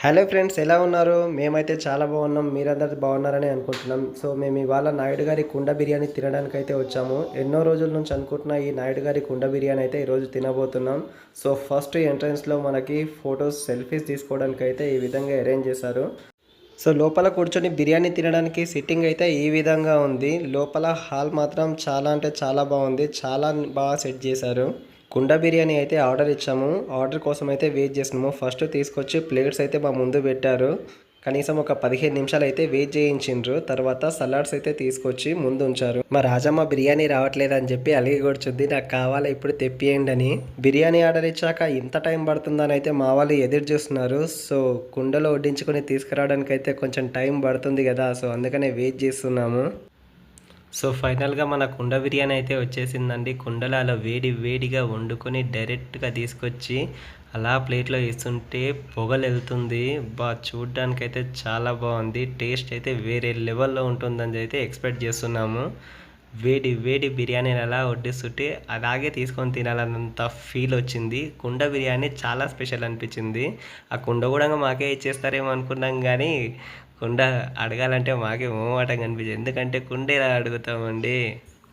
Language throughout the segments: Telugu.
హలో ఫ్రెండ్స్, ఎలా ఉన్నారు? మేమైతే చాలా బాగున్నాం. మీరందరూ బాగున్నారని అనుకుంటున్నాం. సో మేము ఇవాళ నాయుడు గారి కుండ బిర్యానీ తినడానికి అయితే వచ్చాము. ఎన్నో రోజుల నుంచి అనుకుంటున్న ఈ నాయుడు గారి కుండ బిర్యానీ అయితే ఈరోజు తినబోతున్నాం. సో ఫస్ట్ ఎంట్రన్స్లో మనకి ఫొటోస్ సెల్ఫీస్ తీసుకోవడానికి అయితే ఈ విధంగా అరేంజ్ చేశారు. సో లోపల కూర్చొని బిర్యానీ తినడానికి సిట్టింగ్ అయితే ఈ విధంగా ఉంది. లోపల హాల్ మాత్రం చాలా అంటే చాలా బాగుంది. చాలా బాగా సెట్ చేశారు. కుండ బిర్యానీ అయితే ఆర్డర్ ఇచ్చాము. ఆర్డర్ కోసం అయితే వెయిట్ చేస్తున్నాము. ఫస్ట్ తీసుకొచ్చి ప్లేట్స్ అయితే మా ముందు పెట్టారు. కనీసం ఒక 15 నిమిషాలు అయితే వెయిట్ చేయించిండ్రు. తర్వాత సలాడ్స్ అయితే తీసుకొచ్చి ముందు ఉంచారు. మా రాజమ్మ బిర్యానీ రావట్లేదని చెప్పి అలిగి కూర్చుంది. నాకు కావాలి, ఇప్పుడు తెప్పియండి అని. బిర్యానీ ఆర్డర్ ఇచ్చాక ఇంత టైం పడుతుందని అయితే మా వాళ్ళు ఎదురు చూస్తున్నారు. సో కుండలో వడ్డించుకొని తీసుకురావడానికి అయితే కొంచెం టైం పడుతుంది కదా, సో అందుకనే వెయిట్ చేస్తున్నాము. సో ఫైనల్గా మన కుండ బిర్యానీ అయితే వచ్చేసిందండి. కుండలో అలా వేడి వేడిగా వండుకొని డైరెక్ట్గా తీసుకొచ్చి అలా ప్లేట్లో ఇస్తుంటే పొగలు వెళ్తుంది. చూడ్డానికైతే చాలా బాగుంది. టేస్ట్ అయితే వేరే లెవెల్లో ఉంటుందని అయితే ఎక్స్పెక్ట్ చేస్తున్నాము. వేడి వేడి బిర్యానీని అలా వడ్డిస్తుంటే అలాగే తీసుకొని తినాలన్నంత ఫీల్ వచ్చింది. కుండ బిర్యానీ చాలా స్పెషల్ అనిపించింది. ఆ కుండ కూడా మాకే ఇచ్చేస్తారేమో అనుకున్నాం, కానీ కుండ అడగాలంటే మాకే మోమాటం కనిపించింది. ఎందుకంటే కుండ ఎలా అడుగుతామండి.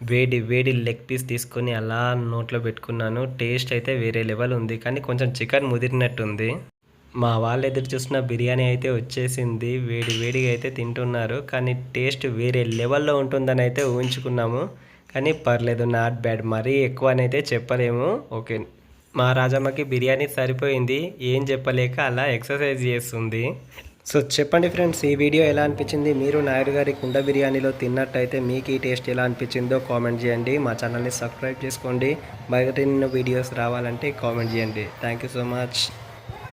వేడి వేడి లెగ్ పీస్ తీసుకొని అలా నోట్లో పెట్టుకున్నాను. టేస్ట్ అయితే వేరే లెవెల్ ఉంది, కానీ కొంచెం చికెన్ ముదిరినట్టుంది. మా వాళ్ళు ఎదురు చూసిన బిర్యానీ అయితే వచ్చేసింది. వేడి వేడిగా అయితే తింటున్నారు, కానీ టేస్ట్ వేరే లెవెల్లో ఉంటుందని అయితే ఊహించుకున్నాము. కానీ పర్లేదు, నాట్ బ్యాడ్. మరీ ఎక్కువ అని అయితే చెప్పలేము. ఓకే, మా రాజమ్మకి బిర్యానీ సరిపోయింది. ఏం చెప్పలేక అలా ఎక్సర్సైజ్ చేస్తుంది. సో చెప్పండి ఫ్రెండ్స్, ఈ వీడియో ఎలా అనిపించింది? మీరు నాయుడు గారి కుండ బిర్యానీలో తిన్నట్టయితే మీకు ఈ టేస్ట్ ఎలా అనిపించిందో కామెంట్ చేయండి. మా ఛానల్ని సబ్స్క్రైబ్ చేసుకోండి. మరిన్ని వీడియోస్ రావాలంటే కామెంట్ చేయండి. Thank you so much.